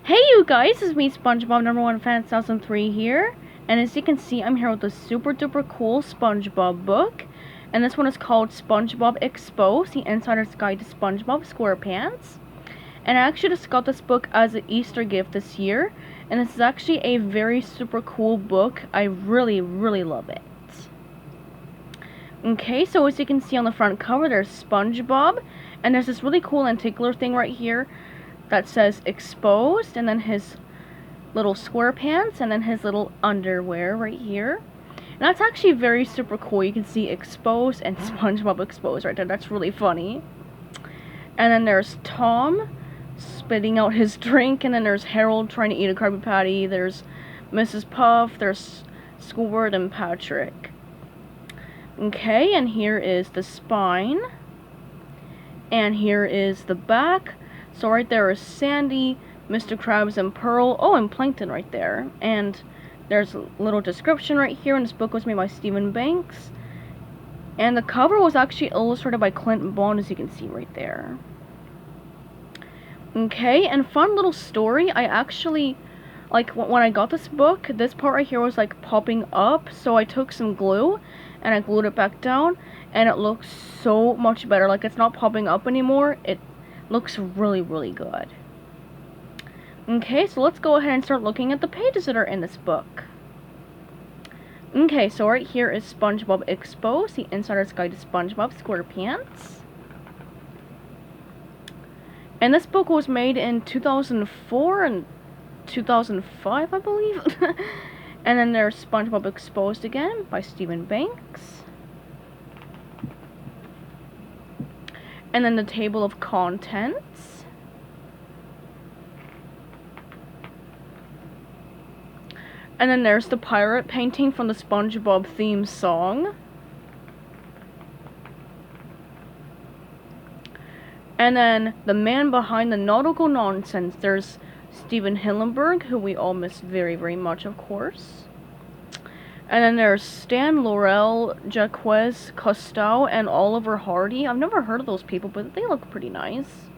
Hey you guys, it's me SpongeBob #1 fan 2003 here, and as you can see I'm here with a super duper cool SpongeBob book, and this one is called SpongeBob Exposed, the Insider's Guide to SpongeBob SquarePants. And I actually just got this book as an Easter gift this year, and this is actually a very super cool book. I really love it. Okay, so as you can see on the front cover there's SpongeBob, and there's this really cool antiquator thing right here that says exposed, and then his little SquarePants, and then his little underwear right here. And that's actually very super cool. You can see exposed and SpongeBob exposed right there. That's really funny. And then there's Tom spitting out his drink, and then there's Harold trying to eat a Krabby Patty. There's Mrs. Puff, there's Squidward and Patrick. Okay, and here is the spine. And here is the back. So right there is Sandy, Mr. Krabs, and Pearl. Oh, and Plankton right there. And there's a little description right here. And this book was made by Stephen Banks. And the cover was actually illustrated by Clint Bond, as you can see right there. Okay, and fun little story. I actually, like, when I got this book, this part right here was, like, popping up. So I took some glue, and I glued it back down. And it looks so much better. Like, it's not popping up anymore. It looks really good. Okay, so let's go ahead and start looking at the pages that are in this book. Okay, so right here is SpongeBob Exposed, the Insider's Guide to SpongeBob SquarePants. And this book was made in 2004 and 2005, I believe. And then there's SpongeBob Exposed again by Stephen Banks. And then the table of contents. And then there's the pirate painting from the SpongeBob theme song. And then the man behind the nautical nonsense. There's Steven Hillenburg, who we all miss very much, of course. And then there's Stan Laurel, Jaquez Costeau, and Oliver Hardy. I've never heard of those people, but they look pretty nice.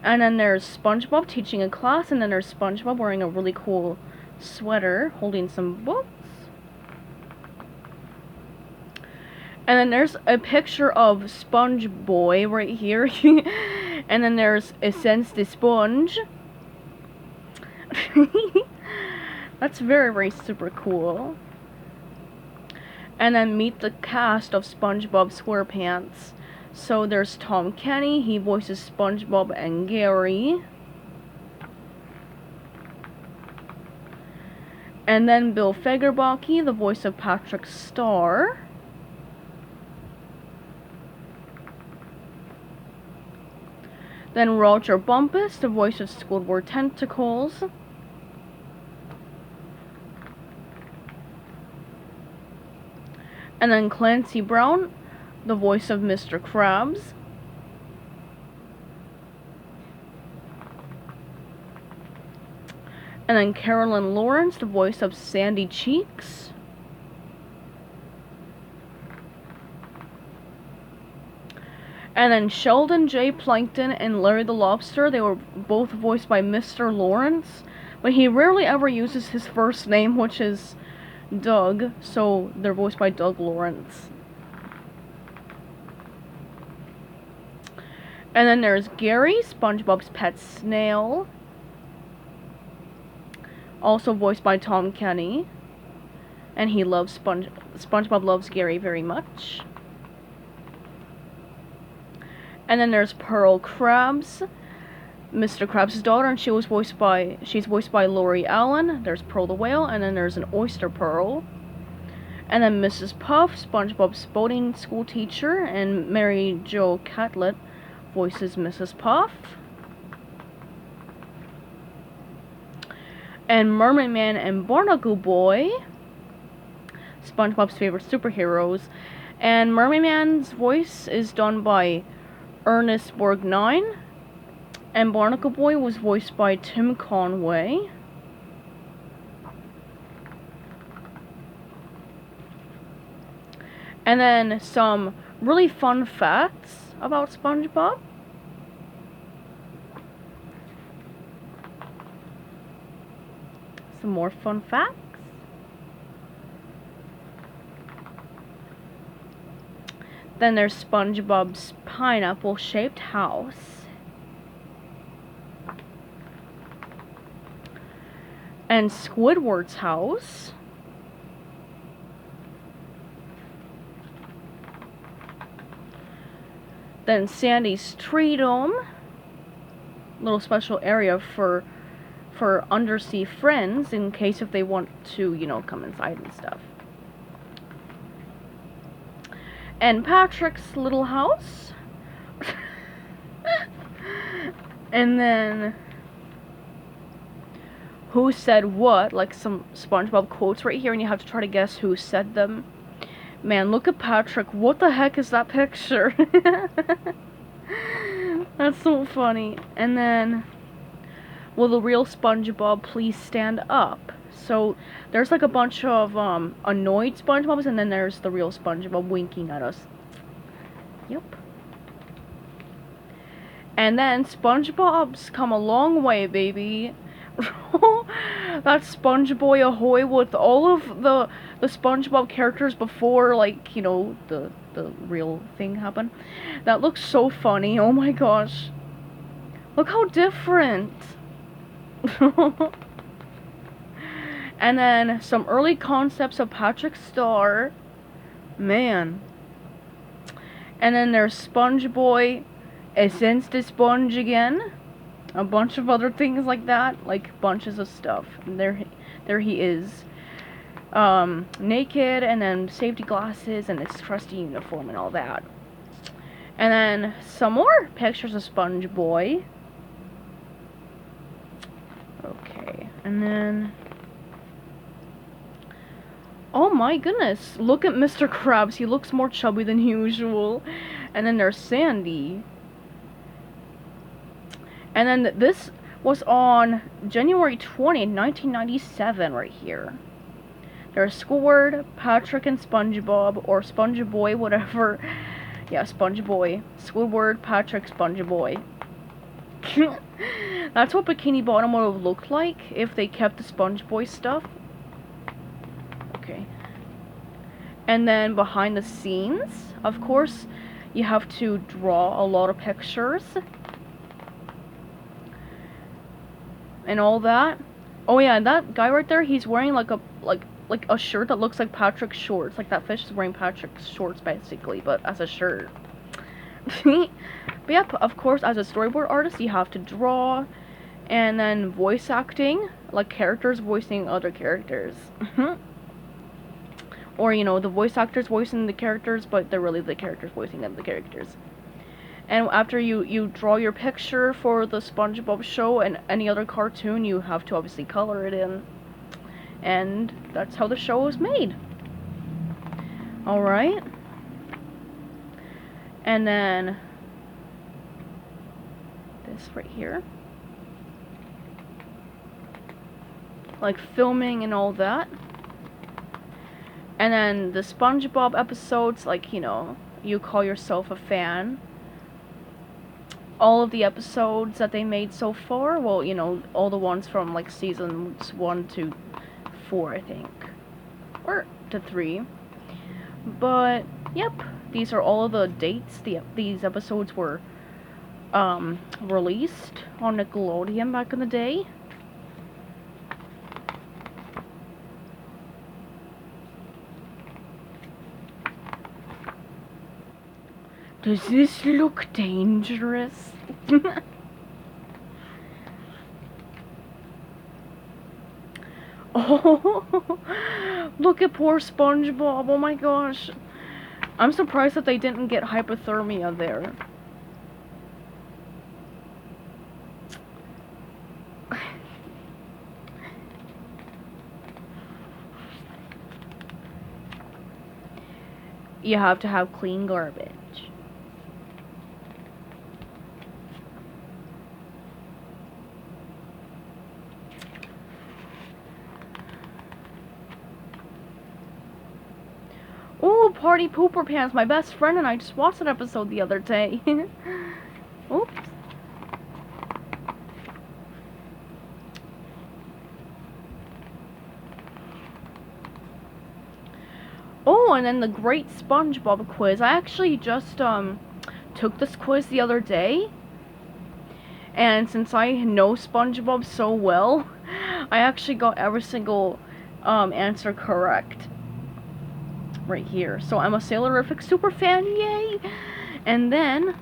And then there's SpongeBob teaching a class, and then there's SpongeBob wearing a really cool sweater, holding some books. And then there's a picture of Sponge Boy right here. And then there's Essence de Sponge. That's very super cool. And then meet the cast of SpongeBob SquarePants. So there's Tom Kenny, he voices SpongeBob and Gary. And then Bill Fagerbakke, the voice of Patrick Star. Then Roger Bumpus, the voice of Squidward Tentacles. And then Clancy Brown, the voice of Mr. Krabs. And then Carolyn Lawrence, the voice of Sandy Cheeks. And then Sheldon J. Plankton and Larry the Lobster, they were both voiced by Mr. Lawrence. But he rarely ever uses his first name, which is Doug, so they're voiced by Doug Lawrence. And then there's Gary, SpongeBob's pet snail, also voiced by Tom Kenny, and he loves SpongeBob loves Gary very much. And then there's Pearl Krabs, Mr. Krabs' daughter, and she's voiced by Lori Allen. There's Pearl the Whale, and then there's an Oyster Pearl. And then Mrs. Puff, SpongeBob's boating school teacher, and Mary Jo Catlett voices Mrs. Puff. And Mermaid Man and Barnacle Boy, SpongeBob's favorite superheroes. And Mermaid Man's voice is done by Ernest Borgnine. And Barnacle Boy was voiced by Tim Conway. And then some really fun facts about SpongeBob. some more fun facts. Then there's SpongeBob's pineapple-shaped house. And Squidward's house. Then Sandy's tree dome. Little special area for undersea friends in case if they want to, you know, come inside and stuff. And Patrick's little house. And then who said what, like some SpongeBob quotes right here, and you have to try to guess who said them. Man, look at Patrick. What the heck is that picture? That's so funny. And then, will the real SpongeBob please stand up? So, there's like a bunch of annoyed SpongeBobs, and then there's the real SpongeBob winking at us. Yep. And then SpongeBob's come a long way, baby. That's SpongeBoy Ahoy with all of the SpongeBob characters before, like, you know, the real thing happened. That looks so funny. Oh my gosh. Look how different. And then some early concepts of Patrick Star. Man. And then there's SpongeBoy Essence de Sponge again. A bunch of other things like that, like bunches of stuff. And there he is, naked, and then safety glasses, and his trusty uniform, and all that. And then some more pictures of SpongeBoy. Okay, and then, oh my goodness, look at Mr. Krabs. He looks more chubby than usual. And then there's Sandy. And then this was on January 20th, 1997, right here. There's Squidward, Patrick, and SpongeBob, or SpongeBoy, whatever. Yeah, SpongeBoy. Squidward, Patrick, SpongeBoy. That's what Bikini Bottom would have looked like if they kept the SpongeBoy stuff. Okay. And then behind the scenes, of course, you have to draw a lot of pictures. And all that. Oh yeah, that guy right there, he's wearing like a shirt that looks like Patrick's shorts. Like that fish is wearing Patrick's shorts basically, but as a shirt. But yep, of course, as a storyboard artist, you have to draw, and then voice acting, like characters voicing other characters. Or, you know, the voice actors voicing the characters, but they're really the characters voicing the characters. And after you draw your picture for the SpongeBob show and any other cartoon, you have to obviously color it in. And that's how the show was made. Alright. And then this right here. Like filming and all that. And then the SpongeBob episodes, like, you know, you call yourself a fan. All of the episodes that they made so far, well, you know, all the ones from, like, seasons 1 to 4, I think. Or to 3. But, yep, these are all of the dates these episodes were released on Nickelodeon back in the day. Does this look dangerous? Oh, look at poor SpongeBob. Oh my gosh. I'm surprised that they didn't get hypothermia there. You have to have clean garbage. Oh, Party Pooper Pants. My best friend and I just watched that episode the other day. Oops. and then the Great SpongeBob Quiz. I actually just took this quiz the other day, and since I know SpongeBob so well, I actually got every single answer correct right here. So I'm a Sailorific super fan, yay! And then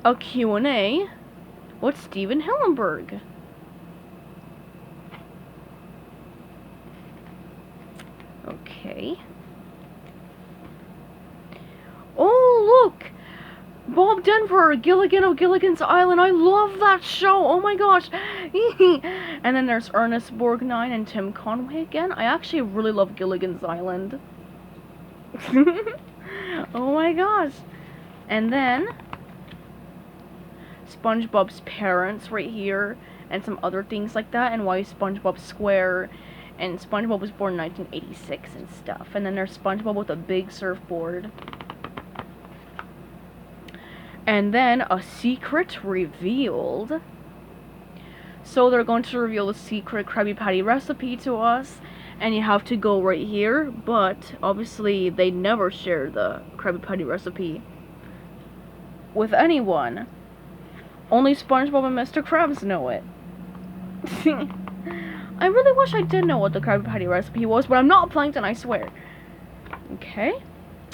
a Q&A with Steven Hillenburg. Okay. Oh, look! Bob Denver, Gilligan of Gilligan's Island. I love that show. Oh my gosh. And then there's Ernest Borgnine and Tim Conway again. I actually really love Gilligan's Island. Oh my gosh. And then SpongeBob's parents right here, and some other things like that, and why SpongeBob Square, and SpongeBob was born in 1986 and stuff. And then there's SpongeBob with a big surfboard. And then a secret revealed. So they're going to reveal the secret Krabby Patty recipe to us, and you have to go right here, but obviously they never share the Krabby Patty recipe with anyone. Only SpongeBob and Mr. Krabs know it. I really wish I did know what the Krabby Patty recipe was, but I'm not Plankton, I swear. Okay.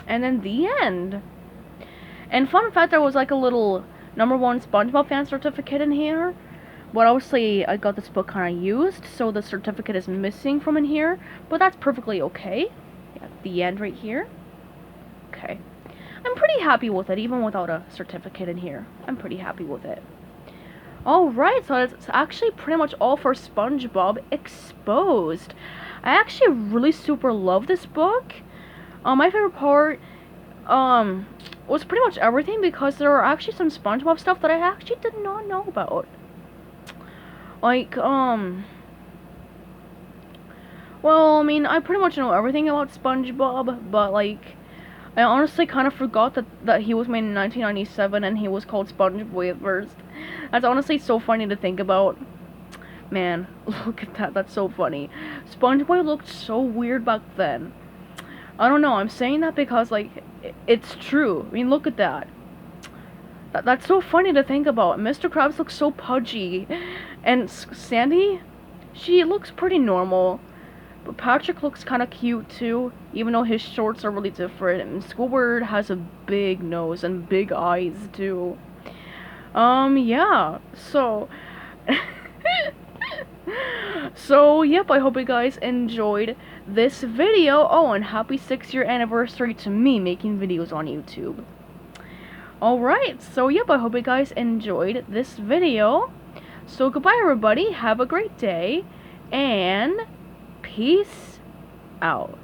And then the end. And fun fact, there was like a little #1 SpongeBob fan certificate in here. But obviously, I got this book kind of used, so the certificate is missing from in here. But that's perfectly okay. Yeah, the end right here. Okay. I'm pretty happy with it, even without a certificate in here. I'm pretty happy with it. Alright, so it's actually pretty much all for SpongeBob Exposed. I actually really super love this book. My favorite part was pretty much everything, because there are actually some SpongeBob stuff that I actually did not know about. Like, well, I mean, I pretty much know everything about SpongeBob, but, like, I honestly kind of forgot that he was made in 1997 and he was called SpongeBob at first. That's honestly so funny to think about. Man, look at that, that's so funny. SpongeBob looked so weird back then. I don't know, I'm saying that because, like, it's true. I mean, look at that. That's so funny to think about. Mr. Krabs looks so pudgy. And Sandy, she looks pretty normal. But Patrick looks kind of cute too, even though his shorts are really different. And Squidward has a big nose and big eyes too. Yeah. So... So, yep, I hope you guys enjoyed this video. Oh, and happy 6-year anniversary to me making videos on YouTube. Alright, so yep, I hope you guys enjoyed this video. So, goodbye everybody, have a great day, and peace out.